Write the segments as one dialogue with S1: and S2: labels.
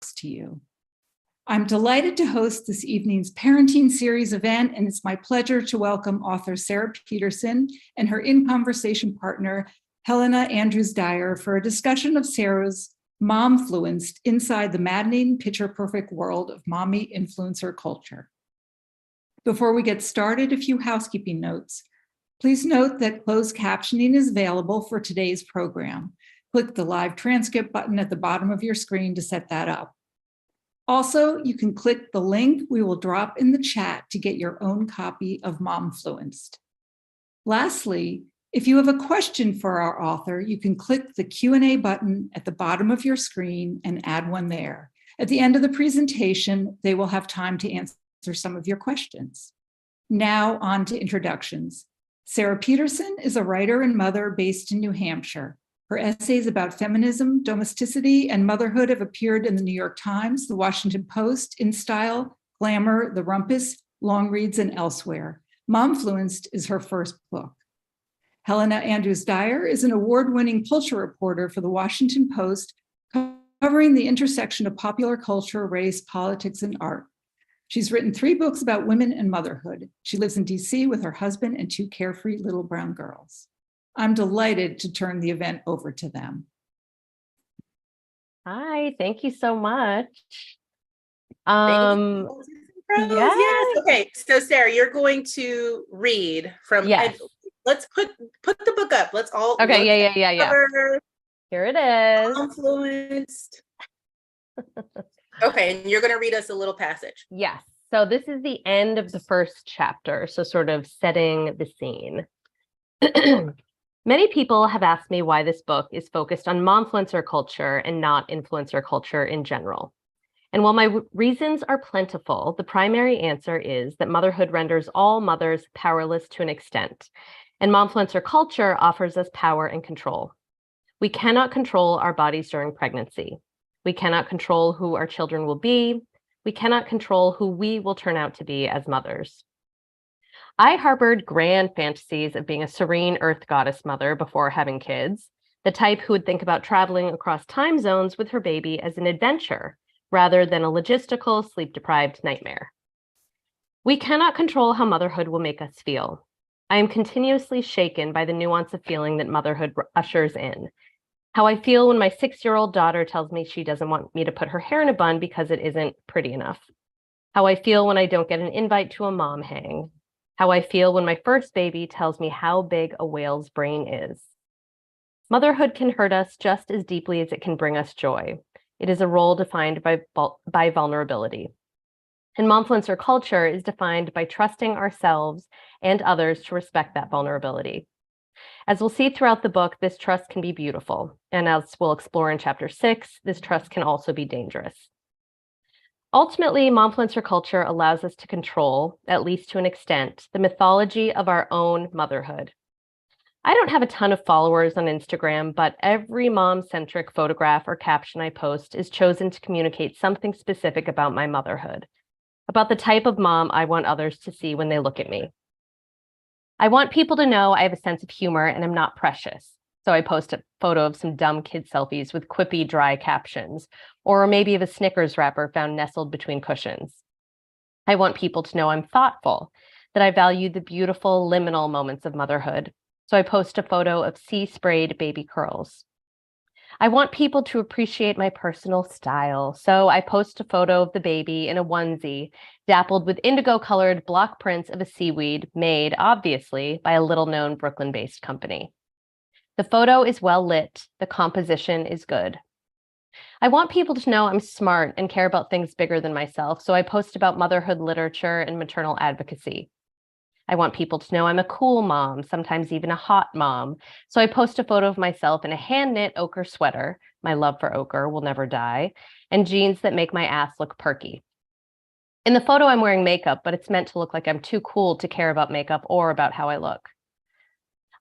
S1: to you. I'm delighted to host this evening's parenting series event, and it's my pleasure to welcome author Sara Petersen and her In Conversation partner, Helena Andrews-Dyer, for a discussion of Sara's Momfluenced inside the maddening, picture-perfect world of mommy influencer culture. Before we get started, a few housekeeping notes. Please note that closed captioning is available for today's program. Click the live transcript button at the bottom of your screen to set that up. Also, you can click the link we will drop in the chat to get your own copy of Momfluenced. Lastly, if you have a question for our author, you can click the Q&A button at the bottom of your screen and add one there. At the end of the presentation, they will have time to answer some of your questions. Now on to introductions. Sara Petersen is a writer and mother based in New Hampshire. Her essays about feminism, domesticity, and motherhood have appeared in the New York Times, the Washington Post, InStyle, Glamour, The Rumpus, Long Reads, and elsewhere. Momfluenced is her first book. Helena Andrews-Dyer is an award-winning culture reporter for the Washington Post, covering the intersection of popular culture, race, politics, and art. She's written 3 books about women and motherhood. She lives in DC with her husband and 2 carefree little brown girls. I'm delighted to turn the event over to them.
S2: Hi, thank you so much.
S3: Yes. Okay, so Sara, you're going to read from.
S2: Yes.
S3: Let's put the book up. Let's all.
S2: Okay. Yeah. Here it is.
S3: Influenced. Okay, and you're going to read us a little passage.
S2: Yes. So this is the end of the first chapter. So sort of setting the scene. Many people have asked me why this book is focused on momfluencer culture and not influencer culture in general. And while my reasons are plentiful, the primary answer is that motherhood renders all mothers powerless to an extent, and momfluencer culture offers us power and control. We cannot control our bodies during pregnancy. We cannot control who our children will be. We cannot control who we will turn out to be as mothers. I harbored grand fantasies of being a serene earth goddess mother before having kids, the type who would think about traveling across time zones with her baby as an adventure rather than a logistical, sleep-deprived nightmare. We cannot control how motherhood will make us feel. I am continuously shaken by the nuance of feeling that motherhood ushers in. How I feel when my 6-year-old daughter tells me she doesn't want me to put her hair in a bun because it isn't pretty enough. How I feel when I don't get an invite to a mom hang. How I feel when my first baby tells me how big a whale's brain is. Motherhood can hurt us just as deeply as it can bring us joy. It is a role defined by vulnerability. And momfluencer culture is defined by trusting ourselves and others to respect that vulnerability. As we'll see throughout the book, this trust can be beautiful. And as we'll explore in chapter 6, this trust can also be dangerous. Ultimately, momfluencer culture allows us to control, at least to an extent, the mythology of our own motherhood. I don't have a ton of followers on Instagram, but every mom-centric photograph or caption I post is chosen to communicate something specific about my motherhood, about the type of mom I want others to see when they look at me. I want people to know I have a sense of humor and I'm not precious. So I post a photo of some dumb kid selfies with quippy, dry captions, or maybe of a Snickers wrapper found nestled between cushions. I want people to know I'm thoughtful, that I value the beautiful liminal moments of motherhood. So I post a photo of sea-sprayed baby curls. I want people to appreciate my personal style. So I post a photo of the baby in a onesie, dappled with indigo-colored block prints of a seaweed made, obviously, by a little-known Brooklyn-based company. The photo is well lit. The composition is good. I want people to know I'm smart and care about things bigger than myself, so I post about motherhood literature and maternal advocacy. I want people to know I'm a cool mom, sometimes even a hot mom, so I post a photo of myself in a hand-knit ochre sweater, my love for ochre will never die, and jeans that make my ass look perky. In the photo, I'm wearing makeup, but it's meant to look like I'm too cool to care about makeup or about how I look.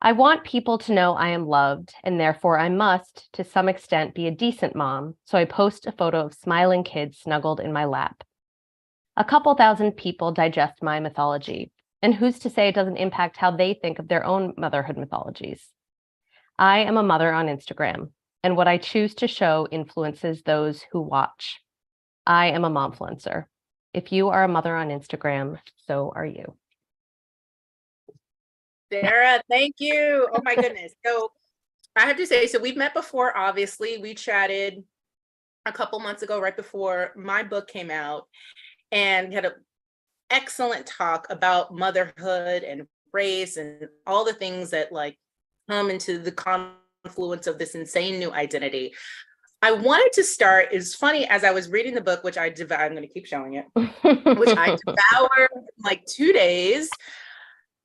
S2: I want people to know I am loved, and therefore I must, to some extent, be a decent mom, so I post a photo of smiling kids snuggled in my lap. A couple thousand people digest my mythology, and who's to say it doesn't impact how they think of their own motherhood mythologies? I am a mother on Instagram, and what I choose to show influences those who watch. I am a momfluencer. If you are a mother on Instagram, so are you.
S3: Sara, thank you. Oh my goodness. So I have to say, so we've met before, obviously. We chatted a couple months ago, right before my book came out, and had an excellent talk about motherhood and race and all the things that like come into the confluence of this insane new identity. I wanted to start, it's funny, as I was reading the book, which I'm going to keep showing it, which I devoured in like 2 days.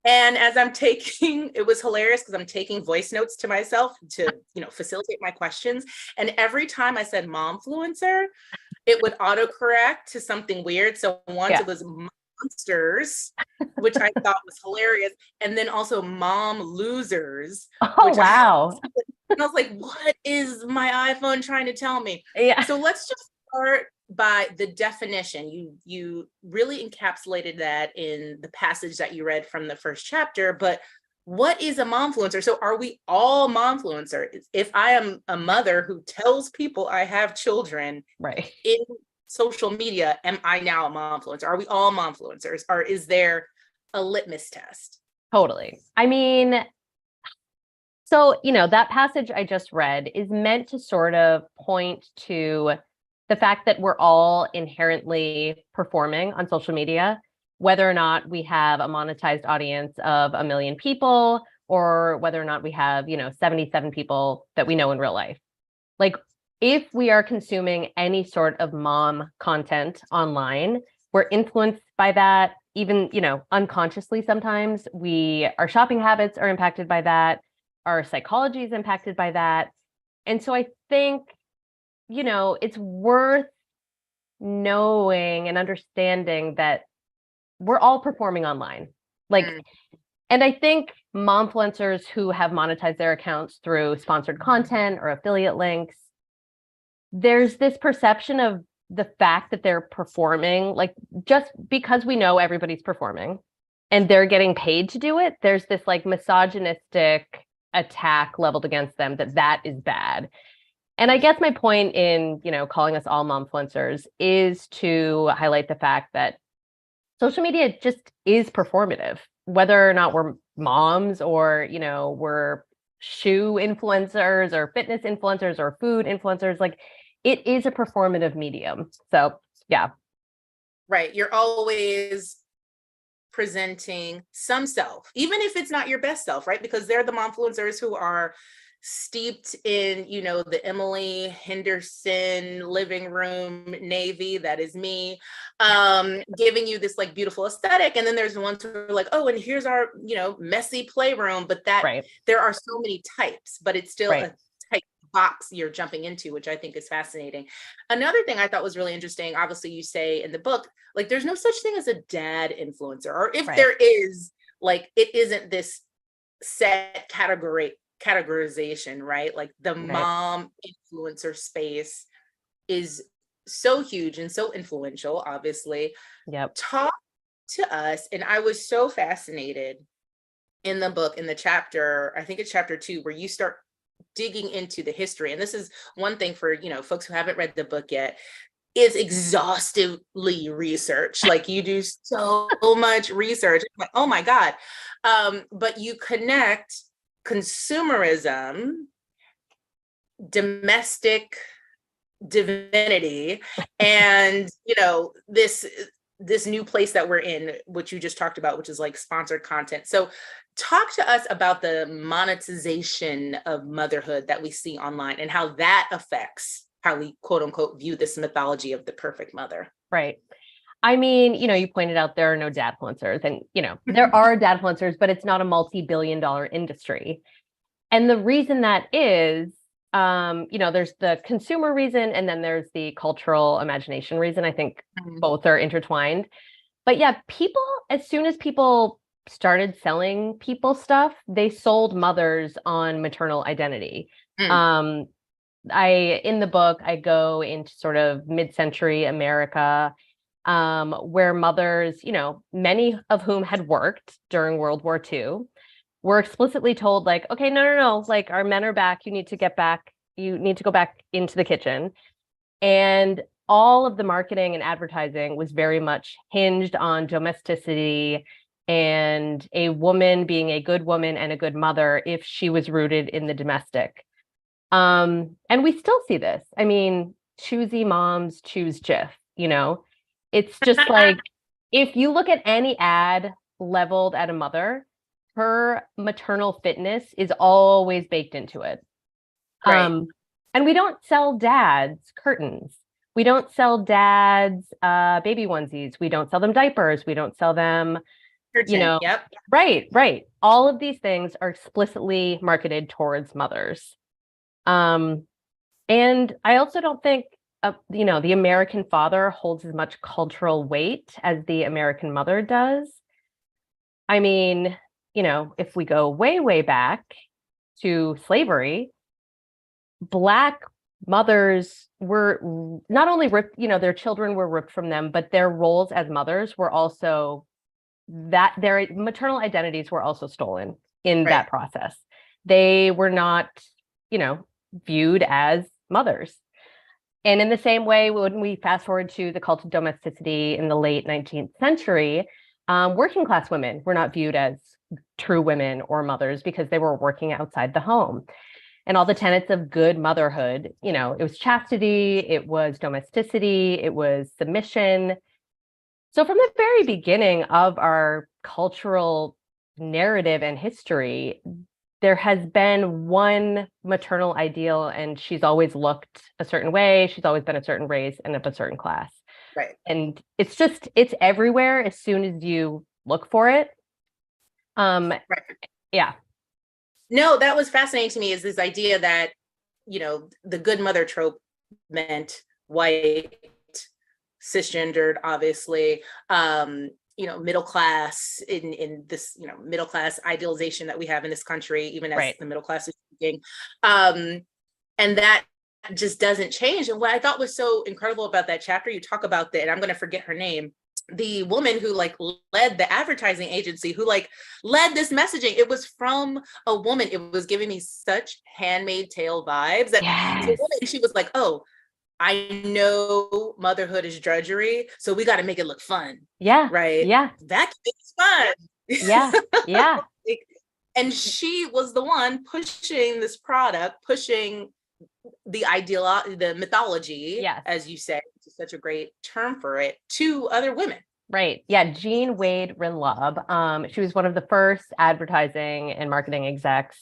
S3: And as I'm taking, it was hilarious because I'm taking voice notes to myself to, facilitate my questions. And every time I said momfluencer, it would autocorrect to something weird. So once it was monsters, which I thought was hilarious. And then also mom losers.
S2: Oh, wow.
S3: And I was like, what is my iPhone trying to tell me?
S2: Yeah.
S3: So let's just start by the definition. You really encapsulated that in the passage that you read from the first chapter, but what is a momfluencer? So are we all momfluencers? If I am a mother who tells people I have children
S2: right
S3: in social media, am I now a momfluencer? Are we all momfluencers? Or is there a litmus test?
S2: Totally. I mean, so, that passage I just read is meant to sort of point to the fact that we're all inherently performing on social media, whether or not we have a monetized audience of 1 million people, or whether or not we have, 77 people that we know in real life. Like, if we are consuming any sort of mom content online, we're influenced by that, even, unconsciously sometimes. Our shopping habits are impacted by that. Our psychology is impacted by that. And so I think, it's worth knowing and understanding that we're all performing online. And I think momfluencers who have monetized their accounts through sponsored content or affiliate links, there's this perception of the fact that they're performing, like, just because we know everybody's performing and they're getting paid to do it, there's this like misogynistic attack leveled against them that is bad. And I guess my point in, calling us all momfluencers is to highlight the fact that social media just is performative, whether or not we're moms or, we're shoe influencers or fitness influencers or food influencers. Like, it is a performative medium. So, yeah.
S3: Right. You're always presenting some self, even if it's not your best self, right? Because they're the momfluencers who are steeped in, the Emily Henderson living room navy, that is me, giving you this like beautiful aesthetic. And then there's the ones who are like, oh, and here's our, messy playroom, but that there are so many types, but it's still a type box you're jumping into, which I think is fascinating. Another thing I thought was really interesting, obviously you say in the book, like, there's no such thing as a dad influencer, or if there is, like, it isn't this set categorization, right? Like the mom influencer space is so huge and so influential, obviously.
S2: Yep.
S3: Talk to us. And I was so fascinated in the book, in the chapter, I think it's chapter 2, where you start digging into the history. And this is one thing for, folks who haven't read the book yet, is exhaustively research. Like, you do so much research. Like, oh my God. But you connect consumerism, domestic divinity, and this new place that we're in, which you just talked about, which is like sponsored content. So talk to us about the monetization of motherhood that we see online and how that affects how we quote unquote view this mythology of the perfect mother.
S2: Right. I mean, you pointed out there are no dadfluencers, and, there are dadfluencers, but it's not a multi-billion-dollar industry. And the reason that is, there's the consumer reason, and then there's the cultural imagination reason. I think both are intertwined. But yeah, as soon as people started selling people stuff, they sold mothers on maternal identity. In the book, I go into sort of mid-century America, where mothers, many of whom had worked during World War II, were explicitly told, like, okay, no, like, our men are back. You need to go back into the kitchen. And all of the marketing and advertising was very much hinged on domesticity and a woman being a good woman and a good mother if she was rooted in the domestic. And we still see this. I mean, choosy moms choose Jif, you know? It's just like, if you look at any ad leveled at a mother, her maternal fitness is always baked into it.
S3: Right.
S2: And we don't sell dads curtains. We don't sell dads baby onesies. We don't sell them diapers. We don't sell them, you know,
S3: Yep.
S2: right. All of these things are explicitly marketed towards mothers. And I also don't think, you know, the American father holds as much cultural weight as the American mother does. I mean, you know, if we go way, way back to slavery, Black mothers were not only ripped, you know, their children were ripped from them, but their roles as mothers were also that their maternal identities were also stolen in that process. They were not, you know, viewed as mothers. And in the same way, when we fast forward to the cult of domesticity in the late 19th century, working class women were not viewed as true women or mothers because they were working outside the home. And all the tenets of good motherhood, you know, it was chastity, it was domesticity, it was submission. So from the very beginning of our cultural narrative and history, there has been one maternal ideal, and she's always looked a certain way. She's always been a certain race and of a certain class.
S3: Right.
S2: And it's just, it's everywhere as soon as you look for it. Yeah.
S3: No, that was fascinating to me, is this idea that, you know, the good mother trope meant white, cisgendered, obviously, you know, middle class in this, you know, middle class idealization that we have in this country, even as the middle class is changing. And that just doesn't change. And what I thought was so incredible about that chapter, you talk about that, and I'm going to forget her name, the woman who like led the advertising agency, who like led this messaging. It was from a woman. It was giving me such Handmaid's Tale vibes that she was like, oh, I know motherhood is drudgery, so we got to make it look fun.
S2: Yeah.
S3: Right.
S2: Yeah.
S3: That is fun.
S2: Yeah. Yeah.
S3: And she was the one pushing this product, pushing the ideal, the mythology, as you say, which is such a great term for it, to other women.
S2: Right. Yeah. Jean Wade Rinlub. She was one of the first advertising and marketing execs.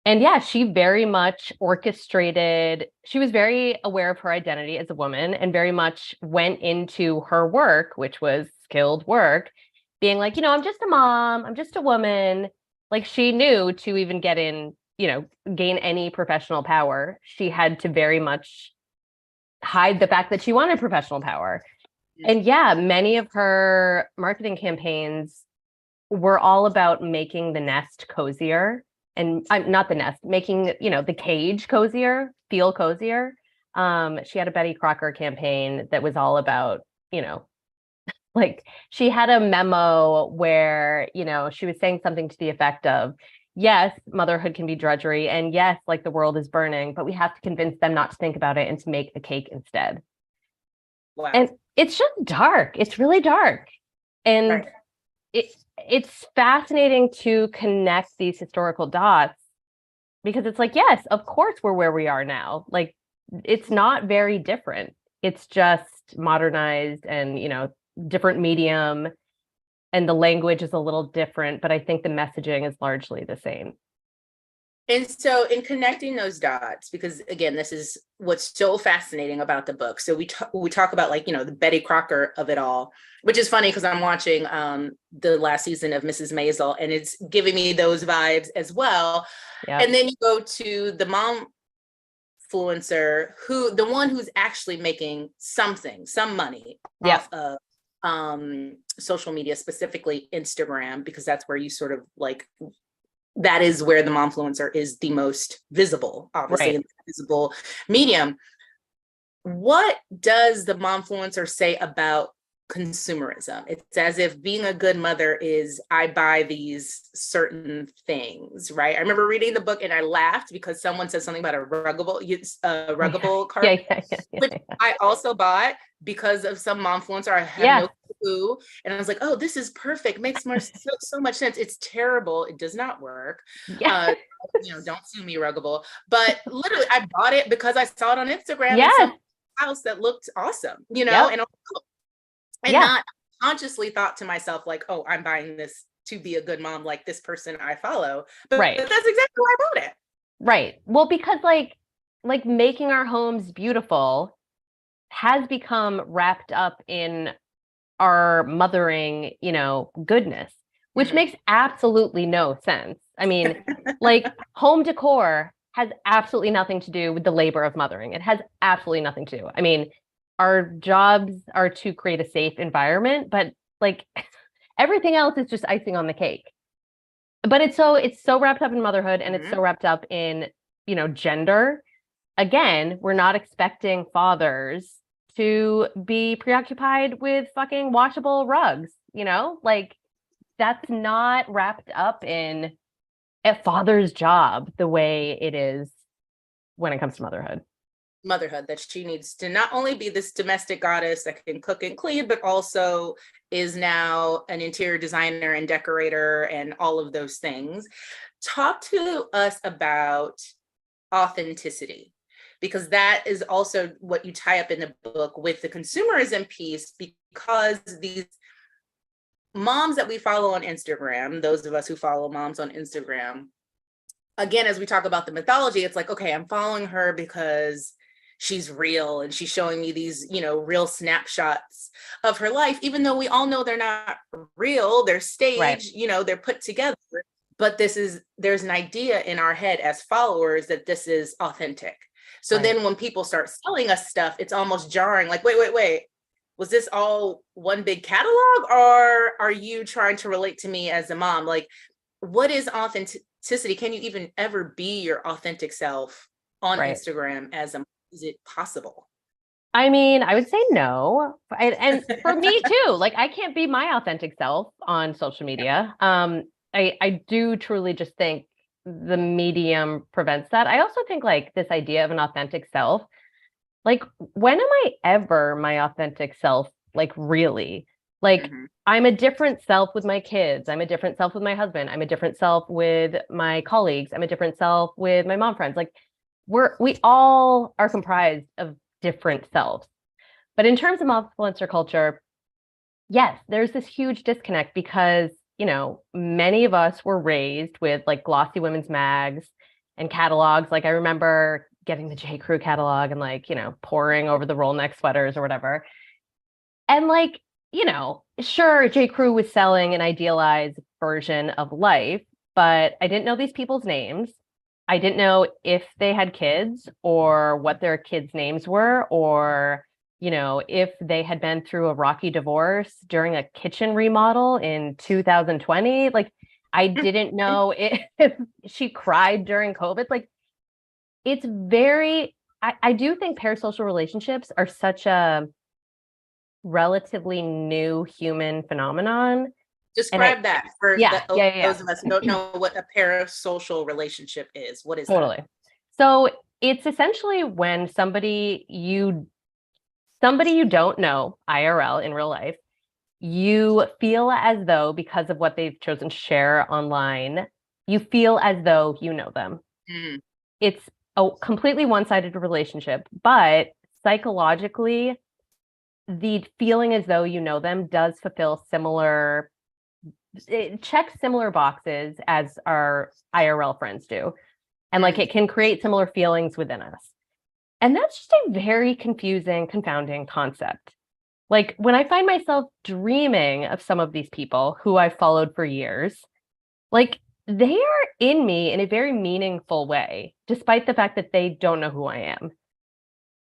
S2: And yeah, she very much orchestrated, she was very aware of her identity as a woman and very much went into her work, which was skilled work, being like, you know, I'm just a mom, I'm just a woman. Like, she knew to even get in, you know, gain any professional power, she had to very much hide the fact that she wanted professional power. And yeah, many of her marketing campaigns were all about making the nest cozier. And not the nest, making, you know, the cage cozier, feel cozier. She had a Betty Crocker campaign that was all about, you know, like, she had a memo where, you know, she was saying something to the effect of, yes, motherhood can be drudgery, and yes, like, the world is burning, but we have to convince them not to think about it and to make the cake instead.
S3: Wow.
S2: And it's just dark. It's really dark. And it's fascinating to connect these historical dots, because it's like, yes, of course we're where we are now. Like, it's not very different. It's just modernized and, you know, different medium, and the language is a little different, but I think the messaging is largely the same.
S3: And so in connecting those dots, because again, this is what's so fascinating about the book. So we talk about, like, you know, the Betty Crocker of it all, which is funny because I'm watching the last season of Mrs. Maisel, and it's giving me those vibes as well. Yep. And then you go to the Momfluencer, the one who's actually making some money off of social media, specifically Instagram, because that's where you sort of like, that is where the Momfluencer is the most visible, obviously, in the visible medium. What does the Momfluencer say about consumerism. It's as if being a good mother is I buy these certain things, right? I remember reading the book and I laughed because someone said something about a ruggable card, which I also bought because of some momfluencer. I have no clue, and I was like, oh, this is perfect. Makes so much sense. It's terrible. It does not work. Don't sue me, ruggable. But literally, I bought it because I saw it on Instagram in some house that looked awesome, and not consciously thought to myself like, oh, I'm buying this to be a good mom like this person I follow. But that's exactly why I bought it.
S2: Right. Well, because like making our homes beautiful has become wrapped up in our mothering, goodness, which makes absolutely no sense. I mean, like home decor has absolutely nothing to do with the labor of mothering. It has absolutely nothing to do. I mean, our jobs are to create a safe environment, but like everything else is just icing on the cake. But it's so wrapped up in motherhood, and it's so wrapped up in, gender. Again, we're not expecting fathers to be preoccupied with fucking washable rugs, like that's not wrapped up in a father's job the way it is when it comes to motherhood,
S3: that she needs to not only be this domestic goddess that can cook and clean, but also is now an interior designer and decorator and all of those things. Talk to us about authenticity, because that is also what you tie up in the book with the consumerism piece, because these moms that we follow on Instagram, those of us who follow moms on Instagram, again, as we talk about the mythology, it's like, okay, I'm following her because she's real and she's showing me these, real snapshots of her life, even though we all know they're not real, they're staged, they're put together. But there's an idea in our head as followers that this is authentic. So then when people start selling us stuff, it's almost jarring, like, wait, was this all one big catalog, or are you trying to relate to me as a mom? Like, what is authenticity? Can you even ever be your authentic self on Instagram as a mom? Is it possible?
S2: I mean, I would say no. And for me too, like I can't be my authentic self on social media. I do truly just think the medium prevents that. I also think like this idea of an authentic self, like when am I ever my authentic self? Like really? Like I'm a different self with my kids. I'm a different self with my husband. I'm a different self with my colleagues. I'm a different self with my mom friends. Like we all are comprised of different selves. But in terms of momfluencer culture, yes, there's this huge disconnect because, many of us were raised with like glossy women's mags and catalogs. Like I remember getting the J. Crew catalog and like, poring over the roll neck sweaters or whatever. And like, sure, J. Crew was selling an idealized version of life, but I didn't know these people's names. I didn't know if they had kids or what their kids' names were, or, if they had been through a rocky divorce during a kitchen remodel in 2020. Like, I didn't know if she cried during COVID. Like, it's I do think parasocial relationships are such a relatively new human phenomenon.
S3: Describe that for those of us who don't know what a parasocial relationship is. What is that?
S2: So it's essentially when somebody you don't know IRL in real life, you feel as though because of what they've chosen to share online, you feel as though you know them. It's a completely one-sided relationship, but psychologically, the feeling as though you know them does fulfill it checks similar boxes as our IRL friends do. And like it can create similar feelings within us. And that's just a very confusing, confounding concept. Like when I find myself dreaming of some of these people who I've followed for years, like they are in me in a very meaningful way, despite the fact that they don't know who I am.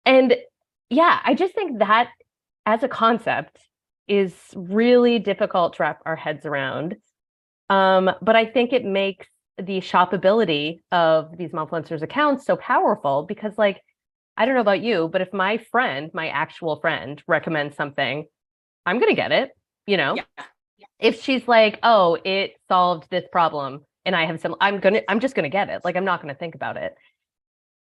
S2: And yeah, I just think that as a concept is really difficult to wrap our heads around. But I think it makes the shoppability of these momfluencers accounts so powerful because like, I don't know about you, but if my actual friend recommends something, I'm gonna get it, you know?
S3: Yeah.
S2: If she's like, oh, it solved this problem and I have some, I'm just gonna get it. Like, I'm not gonna think about it.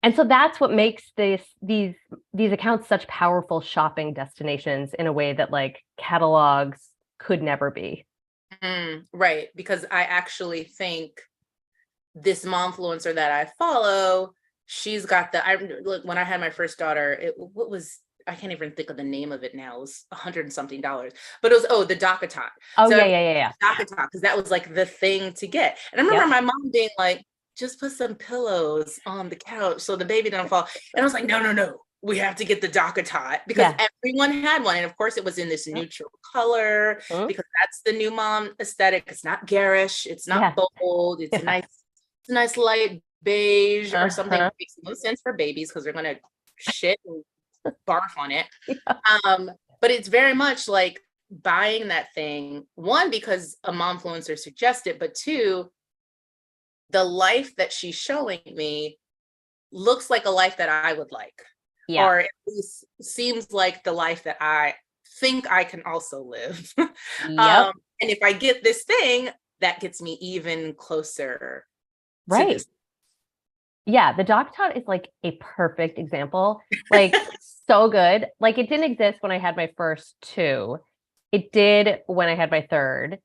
S2: And so that's what makes these accounts such powerful shopping destinations in a way that like catalogs could never be.
S3: Right. Because I actually think this momfluencer that I follow, she's got look, when I had my first daughter, I can't even think of the name of it now. It was $100 and something, but it was, the DockATot.
S2: Oh, so yeah.
S3: DockATot, because that was like the thing to get. And I remember my mom being like, just put some pillows on the couch so the baby don't fall. And I was like, no, we have to get the DockATot because everyone had one. And of course it was in this neutral color because that's the new mom aesthetic. It's not garish. It's not bold. It's a nice light beige or something that makes no sense for babies because they're going to shit and barf on it. But it's very much like buying that thing, one, because a momfluencer suggested, but two, the life that she's showing me looks like a life that I would like, or at least seems like the life that I think I can also live. And if I get this thing, that gets me even closer.
S2: Right. Yeah, the DockATot is like a perfect example. Like so good. Like it didn't exist when I had my first two. It did when I had my third.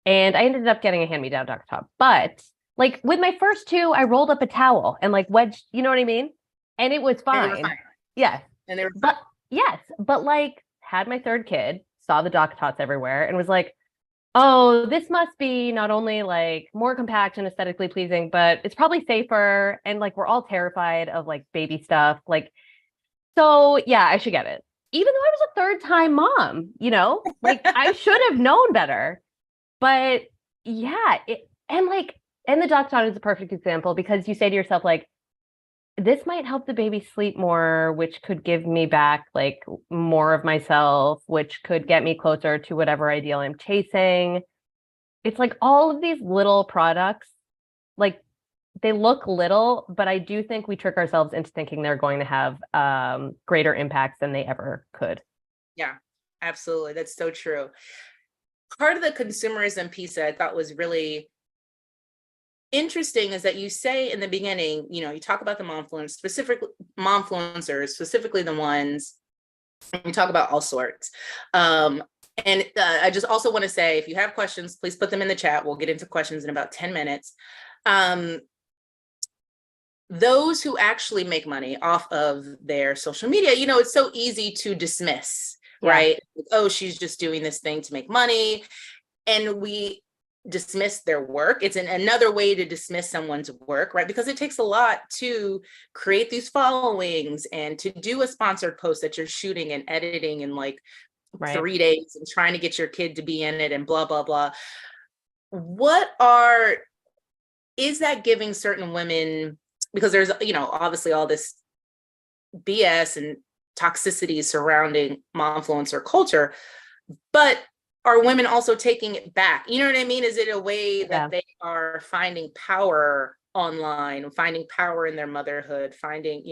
S2: And I ended up getting a hand-me-down DockATot. But like with my first two, I rolled up a towel and like wedged, you know what I mean? And it was fine. Yes.
S3: And they were
S2: fine. But like had my third kid, saw the DockATots everywhere and was like, oh, this must be not only like more compact and aesthetically pleasing, but it's probably safer. And like, we're all terrified of like baby stuff. Like, so yeah, I should get it. Even though I was a third-time mom, you know, like I should have known better. But yeah, and the DockATot is a perfect example because you say to yourself, like, this might help the baby sleep more, which could give me back like more of myself, which could get me closer to whatever ideal I'm chasing. It's like all of these little products, like they look little, but I do think we trick ourselves into thinking they're going to have greater impacts than they ever could.
S3: Yeah, absolutely. That's so true. Part of the consumerism piece that I thought was really interesting is that you say in the beginning, you know, you talk about the momfluencers, specifically the ones, and you talk about all sorts. And I just also want to say, if you have questions, please put them in the chat. We'll get into questions in about 10 minutes. Those who actually make money off of their social media, you know, it's so easy to dismiss, right? Oh, she's just doing this thing to make money. And we dismiss their work. It's another way to dismiss someone's work, right? Because it takes a lot to create these followings and to do a sponsored post that you're shooting and editing in like 3 days and trying to get your kid to be in it and blah, blah, blah. Is that giving certain women, because there's, you know, obviously all this BS and toxicity surrounding momfluencer culture, but are women also taking it back? You know what I mean? Is it a way that they are finding power online, finding power in their motherhood, finding,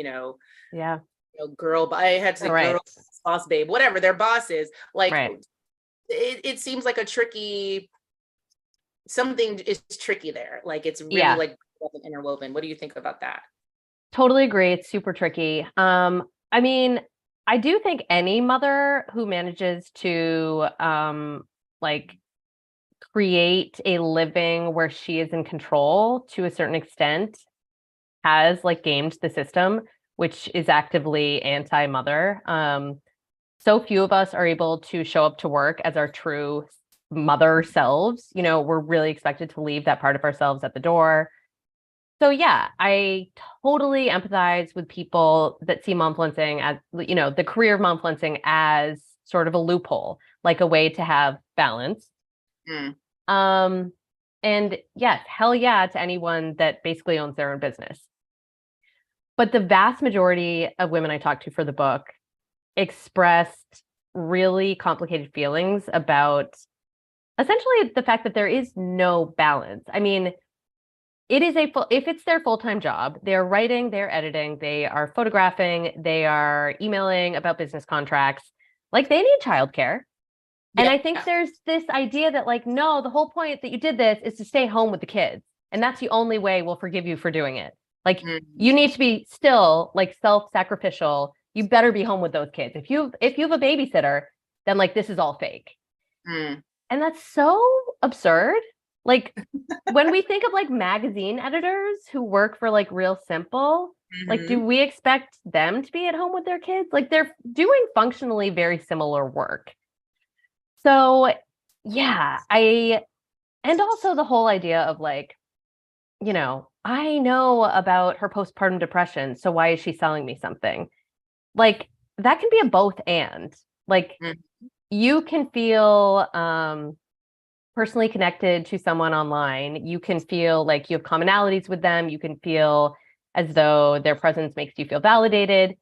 S3: girl, I had to say girl boss babe, whatever their boss is. Like it seems like something is tricky there. Like it's really like interwoven. What do you think about that?
S2: Totally agree. It's super tricky. I mean, I do think any mother who manages to like create a living where she is in control to a certain extent has like gamed the system, which is actively anti-mother. So few of us are able to show up to work as our true mother selves. You know, we're really expected to leave that part of ourselves at the door. So yeah, I totally empathize with people that see momfluencing as, you know, the career of momfluencing as sort of a loophole, like a way to have balance. And yes, hell yeah to anyone that basically owns their own business. But the vast majority of women I talked to for the book expressed really complicated feelings about essentially the fact that there is no balance. I mean, it is if it's their full-time job, they're writing, they're editing, they are photographing, they are emailing about business contracts, like they need childcare. And I think there's this idea that like, no, the whole point that you did this is to stay home with the kids. And that's the only way we'll forgive you for doing it. Like you need to be still like self-sacrificial. You better be home with those kids. If you have a babysitter, then like this is all fake. And that's so absurd. Like when we think of like magazine editors who work for like Real Simple, like do we expect them to be at home with their kids? Like they're doing functionally very similar work. So yeah, and also the whole idea of like, you know, I know about her postpartum depression, so why is she selling me something? Like that can be a both and. Like you can feel personally connected to someone online. You can feel like you have commonalities with them. You can feel as though their presence makes you feel validated.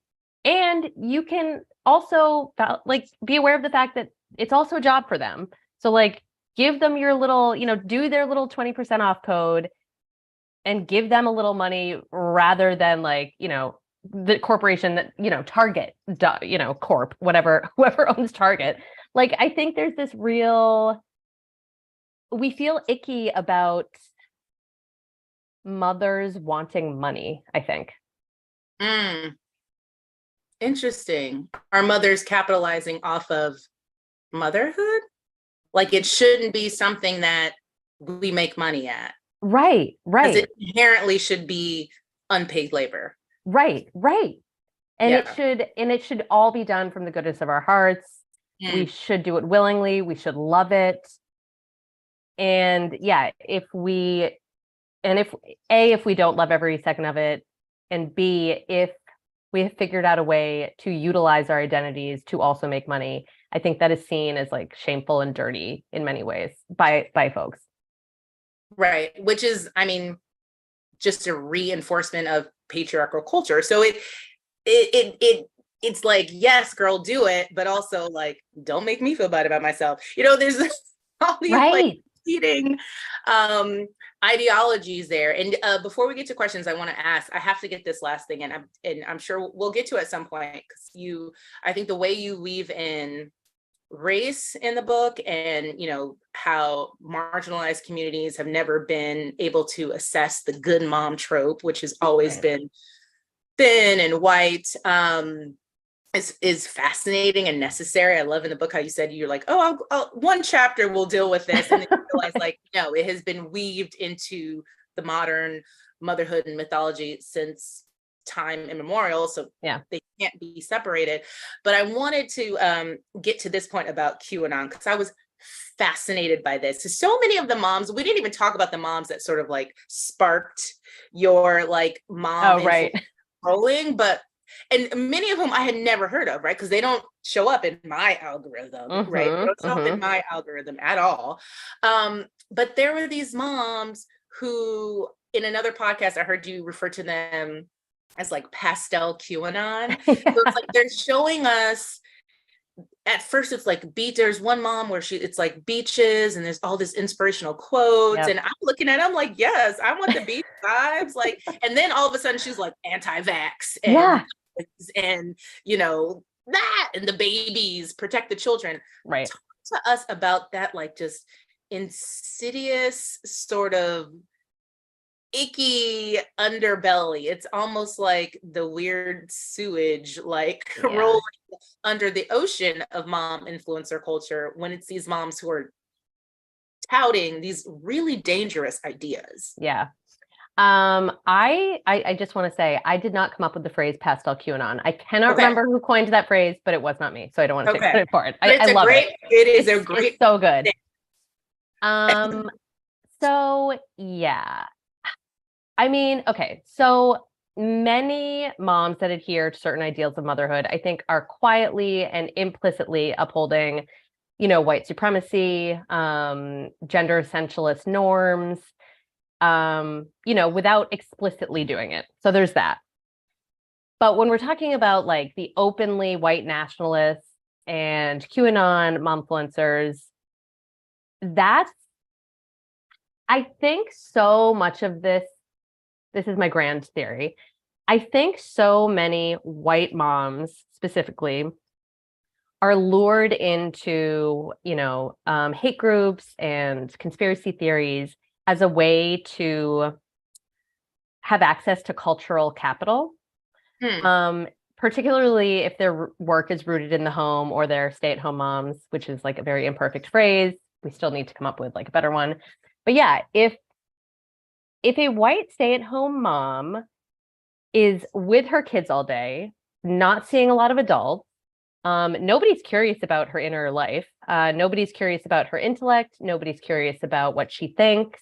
S2: And you can also like be aware of the fact that it's also a job for them. So like give them your little, you know, do their little 20% off code and give them a little money rather than like, you know, the corporation that, you know, Target, you know, Corp, whatever, whoever owns Target. Like, I think there's this real, we feel icky about mothers wanting money, I think.
S3: Interesting. Are mothers capitalizing off of motherhood? Like it shouldn't be something that we make money at.
S2: Right.
S3: Because it inherently should be unpaid labor.
S2: Right. And it should all be done from the goodness of our hearts. We should do it willingly. We should love it. And yeah, if we don't love every second of it, and B, if we have figured out a way to utilize our identities to also make money, I think that is seen as like shameful and dirty in many ways by folks.
S3: Right. Which is, I mean, just a reinforcement of patriarchal culture. So it's like, yes, girl, do it, but also like, don't make me feel bad about myself. You know, there's all these like competing ideologies there. And before we get to questions, I want to ask, I have to get this last thing, and I'm sure we'll get to it at some point, because I think the way you weave in race in the book, and you know how marginalized communities have never been able to assess the good mom trope, which has always been thin and white, is fascinating and necessary. I love in the book how you said you're like, oh, I'll one chapter will deal with this, and then you realize like, no, it has been weaved into the modern motherhood and mythology since time immemorial, so they can't be separated. But I wanted to get to this point about QAnon, because I was fascinated by this. So many of the moms, we didn't even talk about the moms that sort of like sparked your like mom rolling, and many of whom I had never heard of, right? Because they don't show up in my algorithm, right? They don't show up in my algorithm at all. But there were these moms who, in another podcast, I heard you refer to them as like pastel QAnon. So it's like they're showing us, at first it's like there's one mom where it's like beaches and there's all this inspirational quotes, and I'm looking at it, I'm like, yes, I want the beach vibes, like, and then all of a sudden she's like anti-vax and you know that, and the babies, protect the children. Talk to us about that, like just insidious sort of icky underbelly. It's almost like the weird sewage like rolling under the ocean of mom influencer culture, when it's these moms who are touting these really dangerous ideas.
S2: I just want to say, I did not come up with the phrase pastel QAnon. I cannot remember who coined that phrase, but it was not me, so I don't want to take credit for it. I love it. It's so good. So yeah, I mean, okay, so many moms that adhere to certain ideals of motherhood, I think, are quietly and implicitly upholding, you know, white supremacy, gender essentialist norms, you know, without explicitly doing it. So there's that. But when we're talking about like the openly white nationalists and QAnon momfluencers, that's, I think so much of this is my grand theory. I think so many white moms specifically are lured into, hate groups and conspiracy theories as a way to have access to cultural capital. Particularly if their work is rooted in the home or they're stay-at-home moms, which is like a very imperfect phrase. We still need to come up with like a better one. But yeah, if a white stay-at-home mom is with her kids all day, not seeing a lot of adults, nobody's curious about her inner life. Nobody's curious about her intellect. Nobody's curious about what she thinks.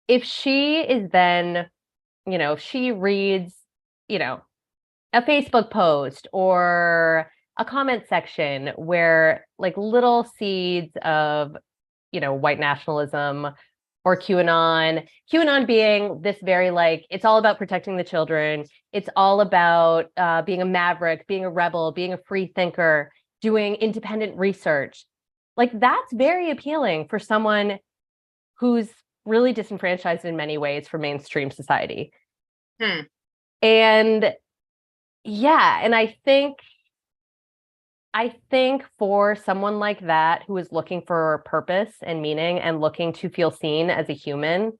S2: If she is then, if she reads, a Facebook post or a comment section where like little seeds of, white nationalism or QAnon being this very like, it's all about protecting the children. It's all about being a maverick, being a rebel, being a free thinker, doing independent research. Like that's very appealing for someone who's really disenfranchised in many ways from mainstream society. And yeah, and I think for someone like that who is looking for purpose and meaning and looking to feel seen as a human,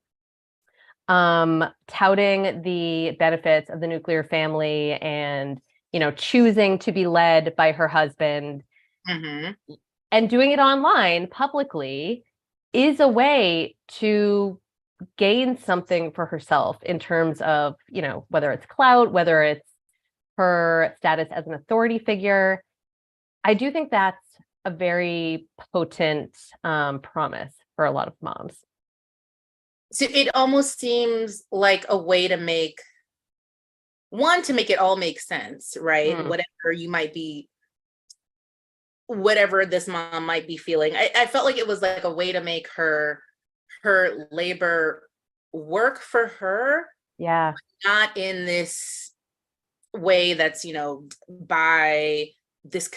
S2: touting the benefits of the nuclear family and, choosing to be led by her husband and doing it online publicly is a way to gain something for herself in terms of, whether it's clout, whether it's her status as an authority figure. I do think that's a very potent promise for a lot of moms.
S3: So it almost seems like a way to make it all make sense, right? Whatever this mom might be feeling. I felt like it was like a way to make her labor work for her.
S2: Yeah.
S3: Not in this way that's, by this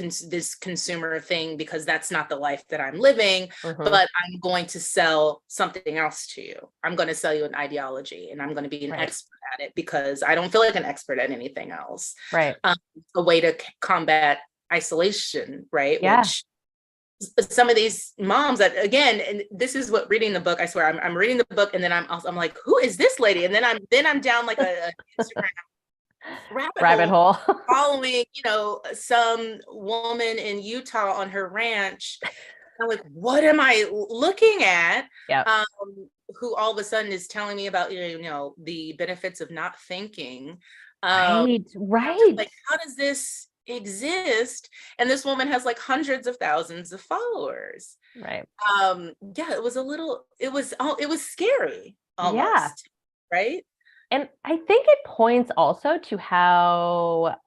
S3: consumer thing, because that's not the life that I'm living, but I'm going to sell something else to you. I'm going to sell you an ideology and I'm going to be an expert at it because I don't feel like an expert at anything else.
S2: Right.
S3: A way to combat isolation, right?
S2: Yeah.
S3: Which some of these moms that, again, and this is what reading the book, I swear, I'm reading the book and then I'm like, who is this lady? And then I'm down like a Instagram rabbit hole following, some woman in Utah on her ranch. I'm like, what am I looking at?
S2: Yeah.
S3: Who all of a sudden is telling me about, the benefits of not thinking.
S2: Right.
S3: Like, how does this exist? And this woman has like hundreds of thousands of followers.
S2: Right.
S3: Yeah, it was scary almost.
S2: Yeah.
S3: Right.
S2: And I think it points also to how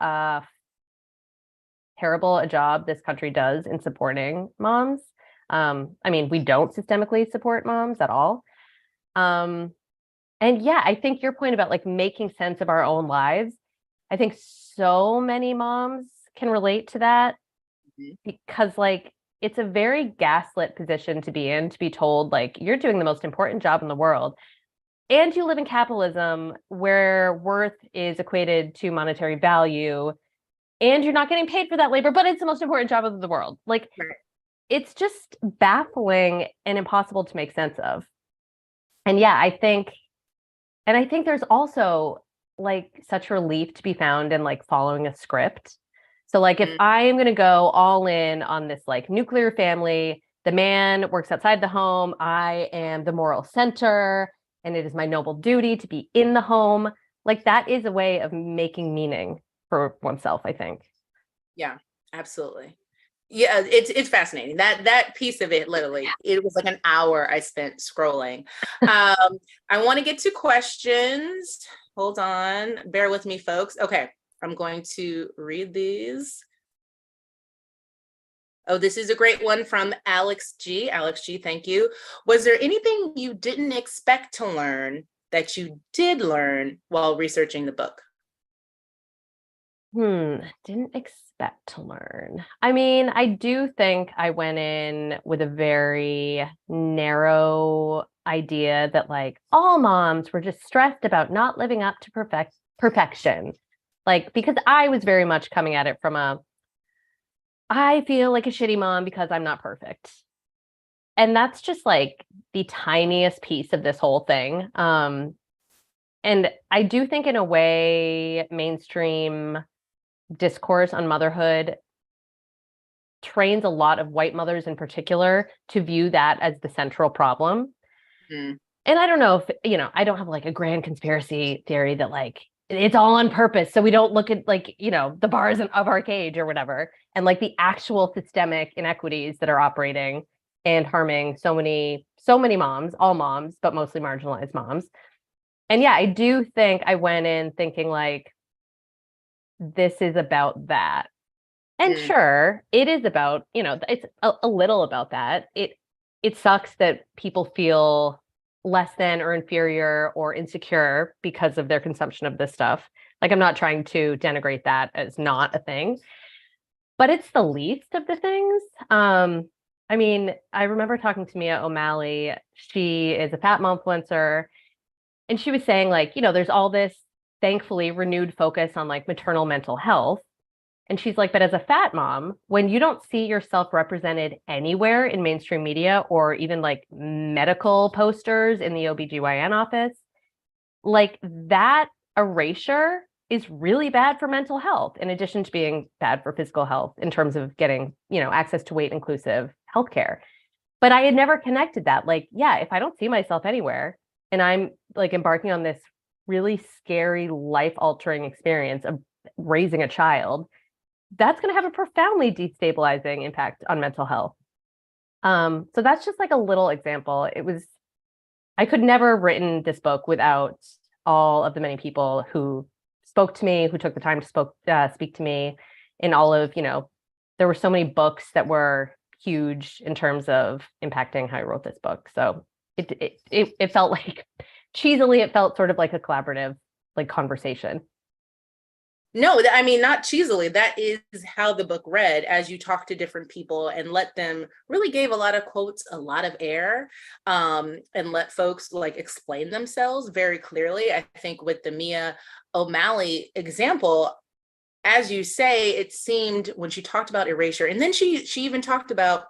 S2: terrible a job this country does in supporting moms. I mean, we don't systemically support moms at all. And yeah, I think your point about like making sense of our own lives, I think so many moms can relate to that because like it's a very gaslit position to be in, to be told like you're doing the most important job in the world. And you live in capitalism where worth is equated to monetary value and you're not getting paid for that labor, but it's the most important job in the world. Like it's just baffling and impossible to make sense of. And yeah, I think there's also like such relief to be found in like following a script. So like if I am going to go all in on this like nuclear family, the man works outside the home, I am the moral center, and it is my noble duty to be in the home. Like that is a way of making meaning for oneself, I think.
S3: Yeah, absolutely. Yeah, it's fascinating. That piece of it, literally, it was like an hour I spent scrolling. I want to get to questions. Hold on, bear with me, folks. Okay, I'm going to read these. Oh, this is a great one from Alex G. Alex G, thank you. Was there anything you didn't expect to learn that you did learn while researching the book?
S2: Didn't expect to learn. I mean, I do think I went in with a very narrow idea that like all moms were just stressed about not living up to perfection. Like, because I was very much coming at it from a I feel like a shitty mom because I'm not perfect. And that's just like the tiniest piece of this whole thing. And I do think in a way, mainstream discourse on motherhood trains a lot of white mothers in particular to view that as the central problem.
S3: Mm.
S2: And I don't know if, I don't have like a grand conspiracy theory that like it's all on purpose. So we don't look at like, the bars of our cage or whatever. And like the actual systemic inequities that are operating and harming so many moms, all moms, but mostly marginalized moms. And yeah, I do think I went in thinking like, this is about that. And sure, it is about, it's a little about that. It sucks that people feel less than or inferior or insecure because of their consumption of this stuff. Like, I'm not trying to denigrate that as not a thing, but it's the least of the things. I mean, I remember talking to Mia OMalley. She is a fat momfluencer, and she was saying like, there's all this thankfully renewed focus on like maternal mental health. And she's like, but as a fat mom, when you don't see yourself represented anywhere in mainstream media or even like medical posters in the OBGYN office, like that erasure is really bad for mental health, in addition to being bad for physical health in terms of getting, access to weight inclusive healthcare. But I had never connected that. Like, yeah, if I don't see myself anywhere and I'm like embarking on this really scary, life altering experience of raising a child, that's going to have a profoundly destabilizing impact on mental health. So that's just like a little example. I could never have written this book without all of the many people who spoke to me, who took the time to speak to me, in all of, there were so many books that were huge in terms of impacting how I wrote this book. So it felt like, cheesily, it felt sort of like a collaborative, like, conversation.
S3: No, I mean, not cheesily. That is how the book read, as you talk to different people and let them really gave a lot of quotes, a lot of air, and let folks like explain themselves very clearly. I think with the Mia OMalley example, as you say, it seemed when she talked about erasure, and then she even talked about,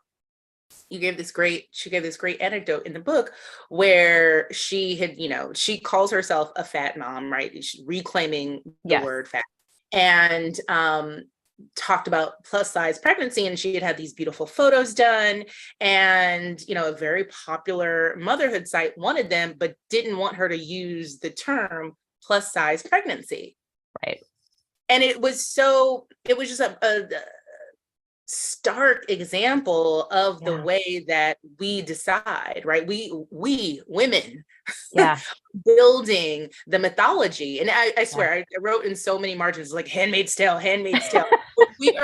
S3: she gave this great anecdote in the book where she had, she calls herself a fat mom, right? She's reclaiming the word fat. And talked about plus size pregnancy, and she had these beautiful photos done, and a very popular motherhood site wanted them but didn't want her to use the term plus size pregnancy,
S2: right?
S3: And it was just a stark example of the way that we decide, right? We women, building the mythology. And I swear, I wrote in so many margins, like Handmaid's Tale. we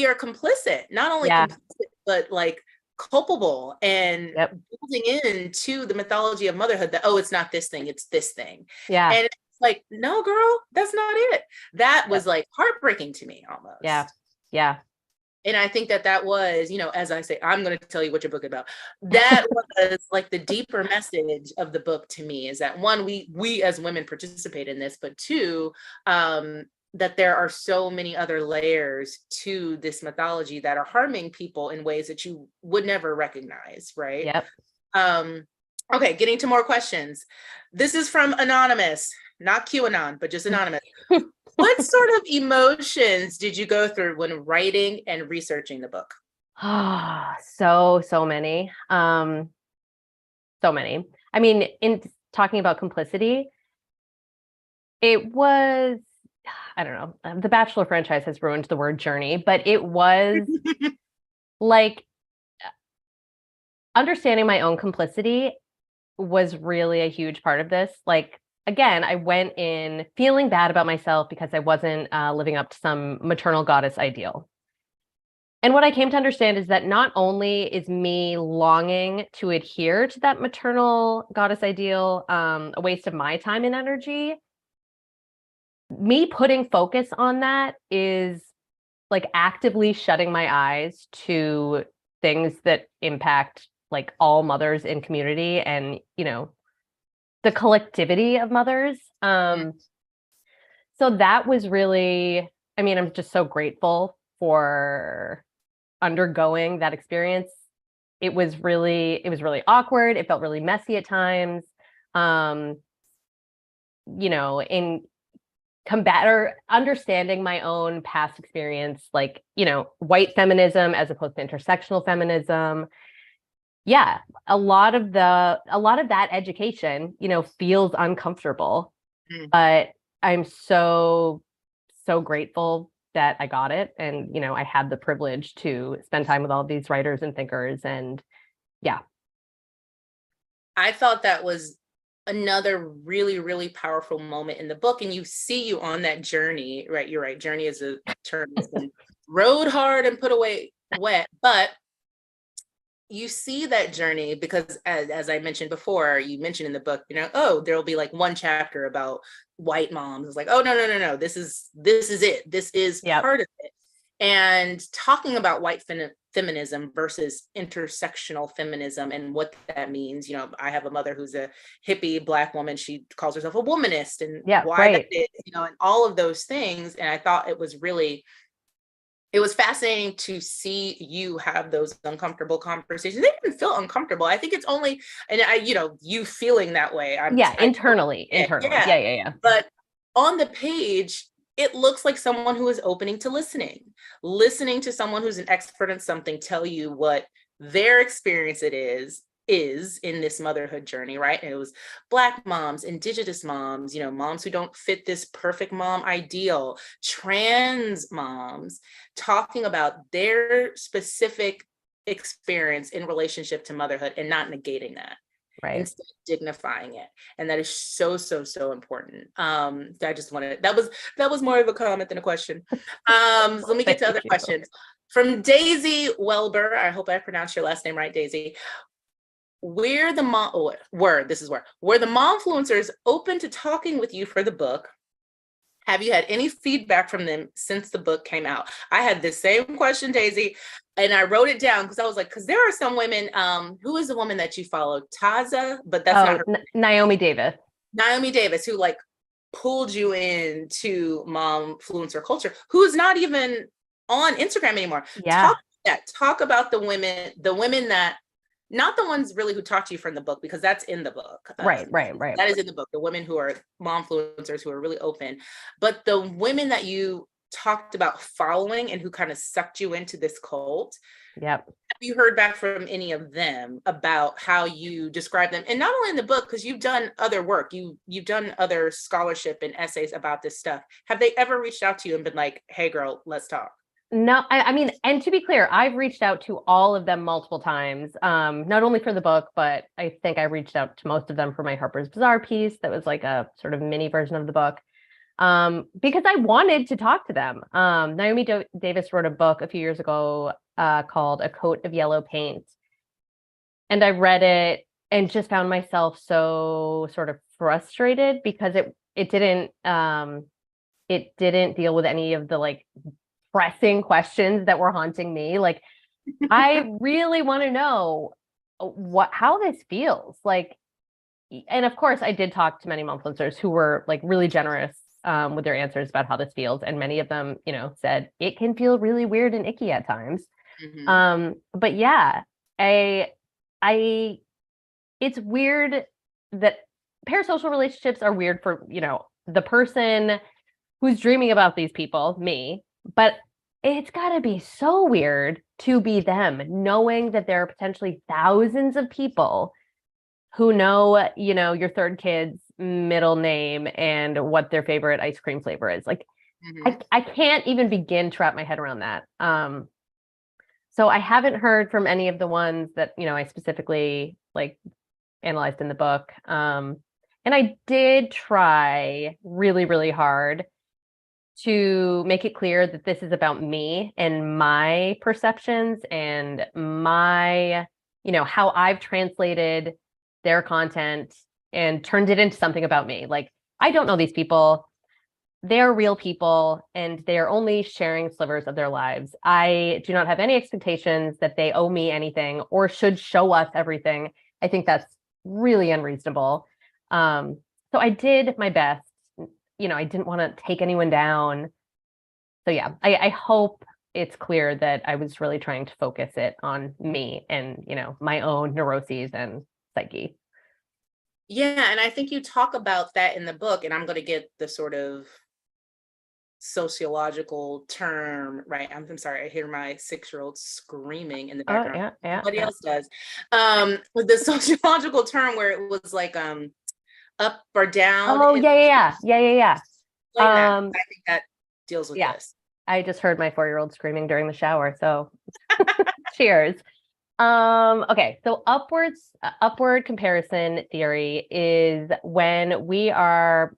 S3: are complicit, not only complicit, but like culpable, and building into the mythology of motherhood that, oh, it's not this thing, it's this thing. And it's like, no, girl, that's not it. That was like heartbreaking to me almost.
S2: Yeah.
S3: And I think that was, as I say, I'm going to tell you what your book is about. That was like the deeper message of the book to me, is that one, we as women participate in this, but two, that there are so many other layers to this mythology that are harming people in ways that you would never recognize, right? Okay, getting to more questions. This is from Anonymous, not QAnon, but just Anonymous. What sort of emotions did you go through when writing and researching the book?
S2: So many. So many. I mean, in talking about complicity, it was, I don't know, the Bachelor franchise has ruined the word journey, but it was like understanding my own complicity was really a huge part of this. Like, again, I went in feeling bad about myself because I wasn't living up to some maternal goddess ideal. And what I came to understand is that not only is me longing to adhere to that maternal goddess ideal a waste of my time and energy, me putting focus on that is like actively shutting my eyes to things that impact like all mothers in community and, the collectivity of mothers. So that was really, I mean, I'm just so grateful for undergoing that experience. It was really awkward. It felt really messy at times. In combat or understanding my own past experience, like, white feminism as opposed to intersectional feminism. Yeah, a lot of that education, feels uncomfortable, but I'm so grateful that I got it. And, I had the privilege to spend time with all of these writers and thinkers. And yeah.
S3: I thought that was another really, really powerful moment in the book. And you see you on that journey, right? You're right. Journey is a term that's been rode hard and put away wet, but you see that journey because as I mentioned before, you mentioned in the book, there'll be like one chapter about white moms. It's like, oh, no. This is it. This is part of it. And talking about white feminism versus intersectional feminism and what that means. I have a mother who's a hippie Black woman. She calls herself a womanist, and why that is, and all of those things. And I thought it was fascinating to see you have those uncomfortable conversations. They didn't feel uncomfortable. I think it's only, and you feeling that way.
S2: Internally. Yeah.
S3: But on the page, it looks like someone who is opening to listening to someone who's an expert in something tell you what their experience is in this motherhood journey, right? And it was Black moms, Indigenous moms, moms who don't fit this perfect mom ideal, trans moms, talking about their specific experience in relationship to motherhood and not negating that.
S2: Right.
S3: Instead of dignifying it. And that is so important. I just wanted, that was more of a comment than a question. So let me get to other questions. From Daisy Welber, I hope I pronounced your last name right, Daisy. Were the Momfluencers open to talking with you for the book? Have you had any feedback from them since the book came out? I had this same question, Daisy, and I wrote it down because I was like, because there are some women, who is the woman that you followed? Taza, but that's not her.
S2: Naomi Davis. Naomi
S3: Davis, who like pulled you into Momfluencer culture, who's not even on Instagram anymore.
S2: Yeah.
S3: Talk about the women that, not the ones really who talk to you from the book, because that's in the book.
S2: Right.
S3: That is in the book. The women who are Momfluencers who are really open, but the women that you talked about following and who kind of sucked you into this cult.
S2: Yep.
S3: Have you heard back from any of them about how you describe them? And not only in the book, because you've done other work, you've done other scholarship and essays about this stuff. Have they ever reached out to you and been like, hey girl, let's talk?
S2: No, I mean, and to be clear, I've reached out to all of them multiple times, not only for the book, but I think I reached out to most of them for my Harper's Bazaar piece that was like a sort of mini version of the book, because I wanted to talk to them. Naomi Davis wrote a book a few years ago called A Coat of Yellow Paint. And I read it and just found myself so sort of frustrated because it didn't deal with any of the like pressing questions that were haunting me. Like, I really want to know how this feels like. And of course, I did talk to many Momfluencers who were like really generous with their answers about how this feels. And many of them, said it can feel really weird and icky at times. Mm-hmm. But yeah, it's weird that parasocial relationships are weird for, the person who's dreaming about these people, me. But it's got to be so weird to be them, knowing that there are potentially thousands of people who know, your third kid's middle name and what their favorite ice cream flavor is. Like, mm-hmm. I can't even begin to wrap my head around that. So I haven't heard from any of the ones that, I specifically like analyzed in the book. And I did try really, really hard to make it clear that this is about me and my perceptions and my, how I've translated their content and turned it into something about me. Like, I don't know these people. They're real people and they're only sharing slivers of their lives. I do not have any expectations that they owe me anything or should show us everything. I think that's really unreasonable. So I did my best. I didn't want to take anyone down. So yeah, I hope it's clear that I was really trying to focus it on me and, you know, my own neuroses and psyche.
S3: Yeah, and I think you talk about that in the book, and I'm going to get the sort of sociological term right. I'm sorry, I hear my 6-year-old screaming in the
S2: Oh,
S3: background.
S2: yeah.
S3: Nobody else does. With the sociological term where it was like up or down.
S2: Oh, yeah.
S3: Explain that. I think that deals with this.
S2: I just heard my 4-year-old screaming during the shower, so cheers. Okay, so upward comparison theory is when we are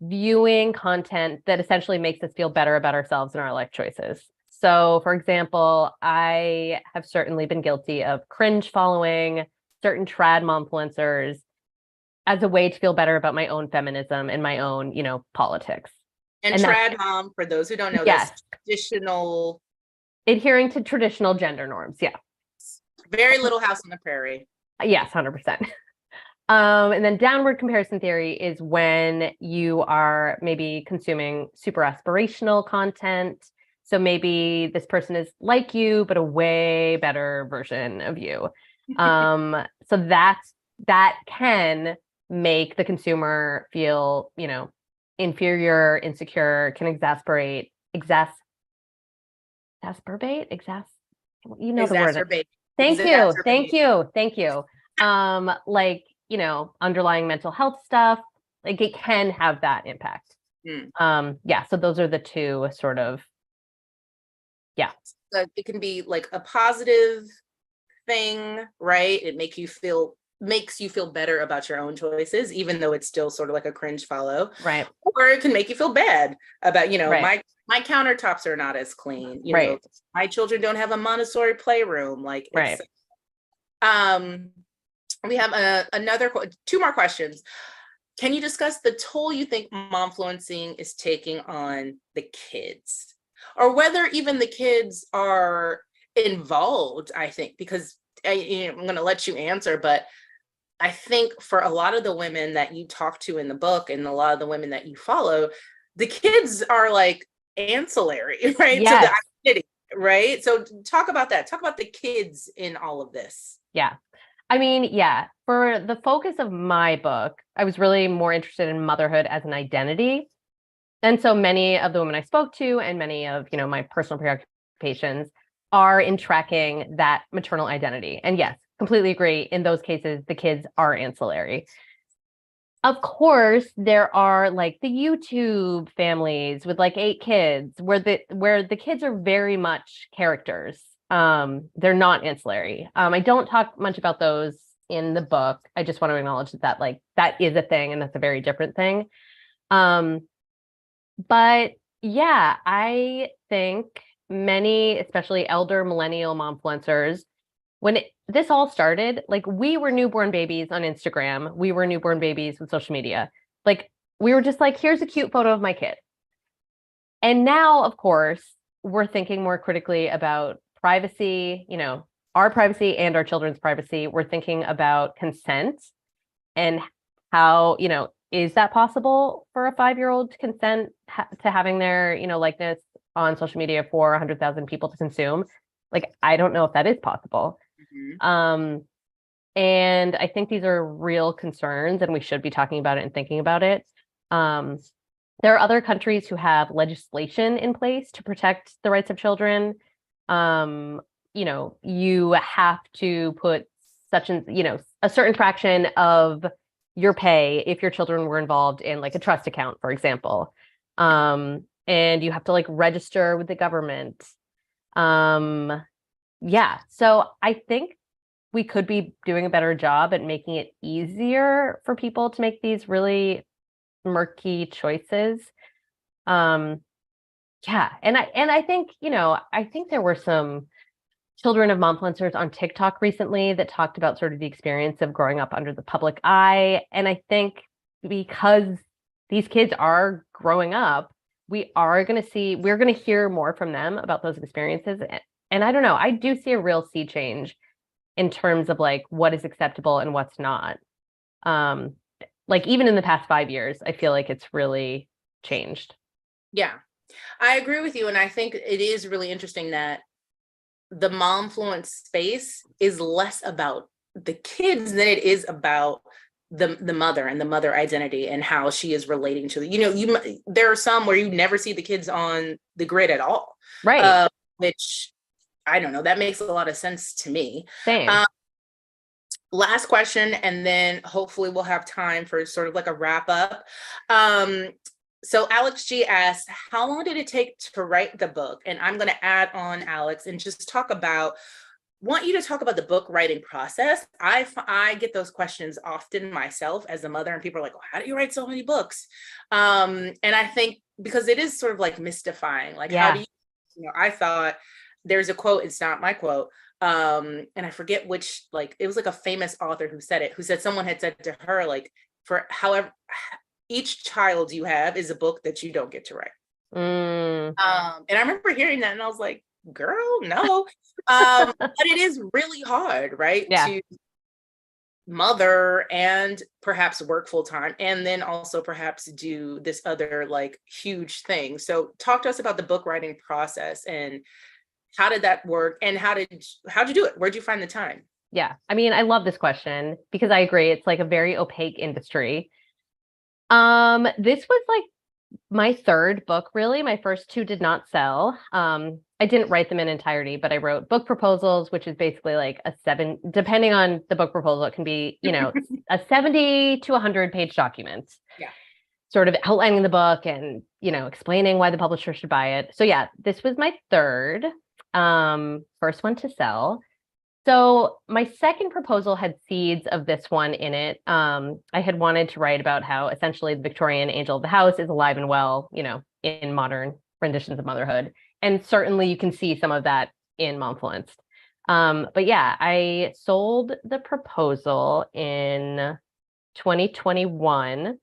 S2: viewing content that essentially makes us feel better about ourselves and our life choices. So, for example, I have certainly been guilty of cringe following certain trad momfluencers as a way to feel better about my own feminism and my own, you know, politics.
S3: And trad mom, for those who don't know, that's traditional.
S2: Adhering to traditional gender norms, yeah.
S3: Very Little House on the Prairie.
S2: Yes, 100%. And then downward comparison theory is when you are maybe consuming super aspirational content. So maybe this person is like you, but a way better version of you. So that can make the consumer feel, you know, inferior, insecure, can exacerbate, you know the word. Thank you. Like, you know, underlying mental health stuff, like it can have that impact. So those are the two sort of,
S3: it can be like a positive thing, right? It makes you feel better about your own choices, even though it's still sort of like a cringe follow,
S2: right?
S3: Or it can make you feel bad about, you know, my countertops are not as clean, you know, my children don't have a Montessori playroom, like it's, we have two more questions. Can you discuss the toll you think momfluencing is taking on the kids, or whether even the kids are involved? I think, because I'm going to let you answer, but I think for a lot of the women that you talk to in the book and a lot of the women that you follow, the kids are like ancillary, right?
S2: Yes.
S3: To the identity, right? So talk about that. Talk about the kids in all of this.
S2: Yeah. I mean, yeah, for the focus of my book, I was really more interested in motherhood as an identity. And so many of the women I spoke to and many of, you know, my personal preoccupations are in tracking that maternal identity. And yes, completely agree. In those cases, the kids are ancillary. Of course, there are like the YouTube families with like 8 kids where the kids are very much characters. They're not ancillary. I don't talk much about those in the book. I just want to acknowledge that like that is a thing and that's a very different thing. But yeah, I think many, especially elder millennial momfluencers, when this all started, like we were newborn babies on Instagram, we were newborn babies with social media. Like we were just like, here's a cute photo of my kid. And now, of course, we're thinking more critically about privacy, you know, our privacy and our children's privacy. We're thinking about consent and how, you know, is that possible for a 5-year-old to consent to having their, you know, likeness on social media for 100,000 people to consume? Like, I don't know if that is possible. And I think these are real concerns and we should be talking about it and thinking about it. There are other countries who have legislation in place to protect the rights of children. You know, you have to put a certain fraction of your pay if your children were involved in like a trust account, for example. And you have to like register with the government. Yeah, so I think we could be doing a better job at making it easier for people to make these really murky choices. Yeah, and I think, you know, I think there were some children of momfluencers on TikTok recently that talked about sort of the experience of growing up under the public eye. And I think because these kids are growing up, we're going to hear more from them about those experiences. And I don't know, I do see a real sea change in terms of like what is acceptable and what's not. Like even in the past 5 years, I feel like it's really changed.
S3: Yeah. I agree with you. And I think it is really interesting that the momfluence space is less about the kids than it is about the mother and the mother identity and how she is relating to there are some where you never see the kids on the grid at all.
S2: Right.
S3: Which I don't know, that makes a lot of sense to me.
S2: Same.
S3: Last question, and then hopefully we'll have time for sort of like a wrap up. So Alex G asked, how long did it take to write the book? And I'm going to add on, Alex, and just want you to talk about the book writing process. I get those questions often myself as a mother, and people are like, well, how do you write so many books? And I think because it is sort of like mystifying, like, how do I thought there's a quote, it's not my quote. And I forget which, like, it was like a famous author who said someone had said to her, like, for however, each child you have is a book that you don't get to write. And I remember hearing that and I was like, girl, no. But it is really hard, right?
S2: Yeah.
S3: To mother and perhaps work full time, and then also perhaps do this other like huge thing. So talk to us about the book writing process and how did that work, and how'd you do it? Where'd you find the time?
S2: Yeah. I mean, I love this question because I agree. It's like a very opaque industry. This was like my third book, really. My first two did not sell. I didn't write them in entirety, but I wrote book proposals, which is basically like depending on the book proposal, it can be, a 70 to 100 page document.
S3: Yeah.
S2: Sort of outlining the book and, explaining why the publisher should buy it. So yeah, this was my third, first one to sell. So my second proposal had seeds of this one in it. I had wanted to write about how essentially the Victorian angel of the house is alive and well, in modern renditions of motherhood. And certainly you can see some of that in Momfluenced. But yeah, I sold the proposal in 2021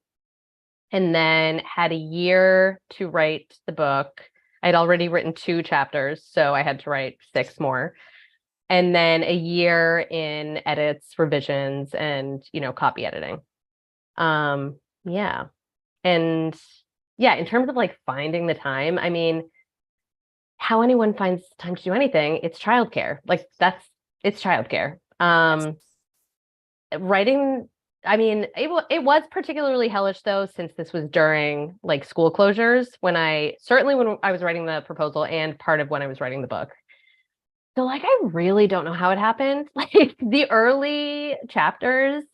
S2: and then had a year to write the book. I'd already written 2 chapters, so I had to write 6 more. And then a year in edits, revisions, and, copy editing. Yeah. And yeah, in terms of like finding the time, I mean, how anyone finds time to do anything, it's childcare. Like it's childcare. Writing, I mean, it was particularly hellish though, since this was during like school closures when I was writing the proposal and part of when I was writing the book. So like, I really don't know how it happened. Like the early chapters,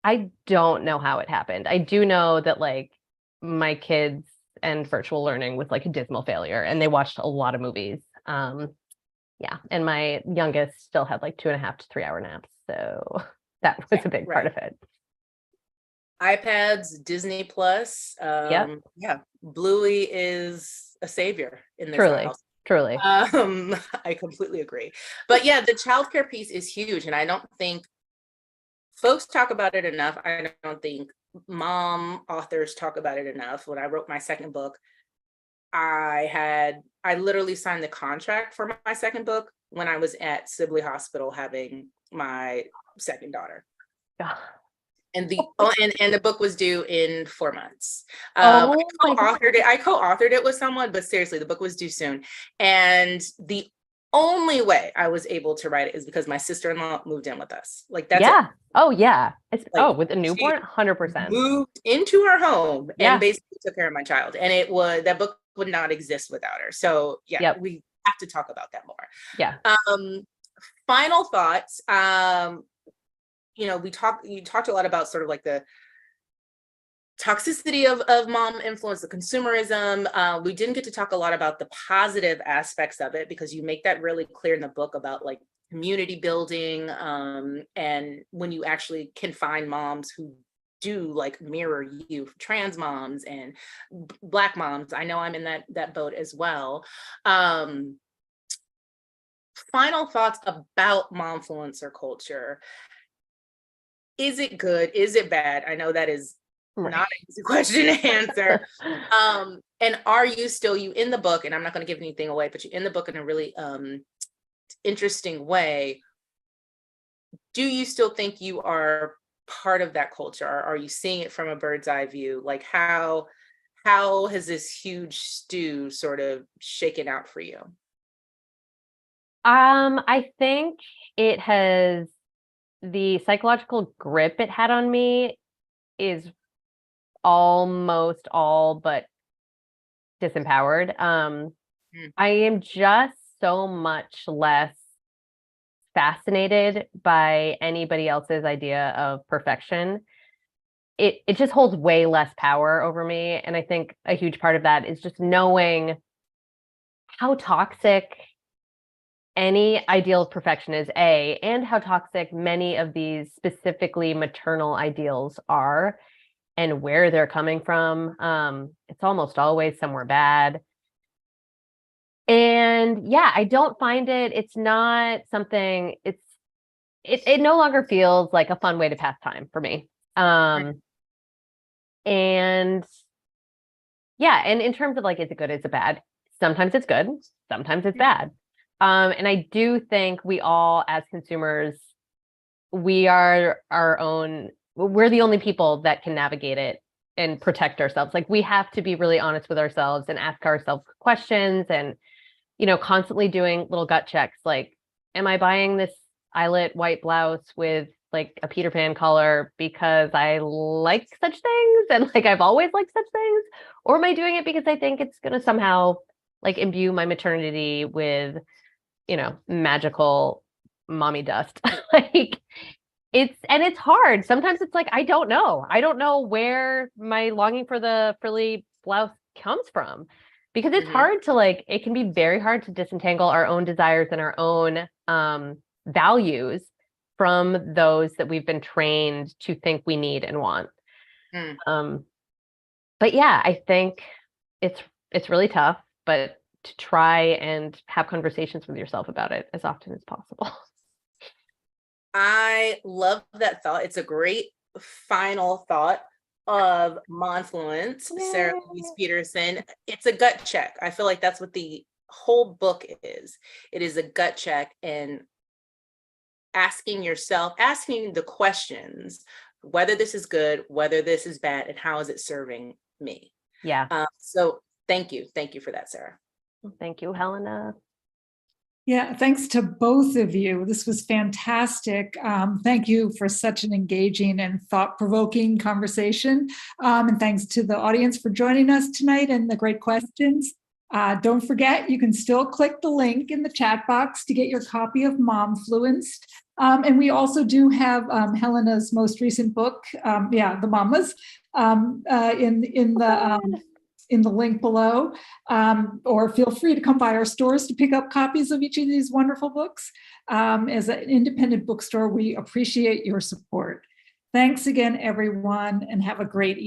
S2: I don't know how it happened. I do know that like my kids and virtual learning was like a dismal failure and they watched a lot of movies. Yeah. And my youngest still had like 2.5 to 3 hour naps. So that was a big part of it.
S3: iPads, Disney Plus.
S2: Yeah.
S3: Bluey is a savior in this house.
S2: Truly.
S3: I completely agree. But yeah, the childcare piece is huge. And I don't think folks talk about it enough. I don't think mom authors talk about it enough. When I wrote my second book, I literally signed the contract for my second book when I was at Sibley Hospital having my second daughter. And the book was due in 4 months. I co-authored it with someone, but seriously, the book was due soon. And the only way I was able to write it is because my sister-in-law moved in with us. Like that's
S2: it. Oh yeah.
S3: With
S2: a newborn, 100%.
S3: Moved into her home and basically took care of my child. And that book would not exist without her. So we have to talk about that more.
S2: Yeah.
S3: Final thoughts. You talked a lot about sort of like the toxicity of mom influence, the consumerism. We didn't get to talk a lot about the positive aspects of it because you make that really clear in the book about like community building, and when you actually can find moms who do like mirror you, trans moms and Black moms. I know I'm in that boat as well. Final thoughts about momfluencer culture. Is it good? Is it bad? I know that is not an easy question to answer. And are you in the book, and I'm not going to give anything away, but you're in the book in a really interesting way. Do you still think you are part of that culture? Or are you seeing it from a bird's eye view? Like how how has this huge stew sort of shaken out for you?
S2: I think it has, the psychological grip it had on me is almost all but disempowered. I am just so much less fascinated by anybody else's idea of perfection. It just holds way less power over me. And I think a huge part of that is just knowing how toxic any ideal of perfection is, and how toxic many of these specifically maternal ideals are and where they're coming from. It's almost always somewhere bad. And yeah, I don't find it's not something, it no longer feels like a fun way to pass time for me. And yeah, and in terms of like, is it good, is it bad? Sometimes it's good, sometimes it's bad. And I do think we all, as consumers, we are we're the only people that can navigate it and protect ourselves. Like, we have to be really honest with ourselves and ask ourselves questions, and, constantly doing little gut checks. Like, am I buying this eyelet white blouse with like a Peter Pan collar because I like such things and like I've always liked such things? Or am I doing it because I think it's going to somehow like imbue my maternity with, magical mommy dust? Like, it's hard. Sometimes it's like, I don't know where my longing for the frilly blouse comes from, because it's hard to like, it can be very hard to disentangle our own desires and our own values from those that we've been trained to think we need and want. But yeah, I think it's really tough, but to try and have conversations with yourself about it as often as possible.
S3: I love that thought. It's a great final thought of Momfluenced, Sara Petersen. It's a gut check. I feel like that's what the whole book is. It is a gut check, and asking the questions, whether this is good, whether this is bad, and how is it serving me?
S2: Yeah.
S3: So thank you for that, Sara.
S2: Thank you, Helena.
S1: Yeah, thanks to both of you. This was fantastic. Thank you for such an engaging and thought-provoking conversation. And thanks to the audience for joining us tonight and the great questions. Don't forget, you can still click the link in the chat box to get your copy of Momfluenced. And we also do have Helena's most recent book, The Mamas, in the link below, or feel free to come by our stores to pick up copies of each of these wonderful books. As an independent bookstore, we appreciate your support. Thanks again, everyone, and have a great evening.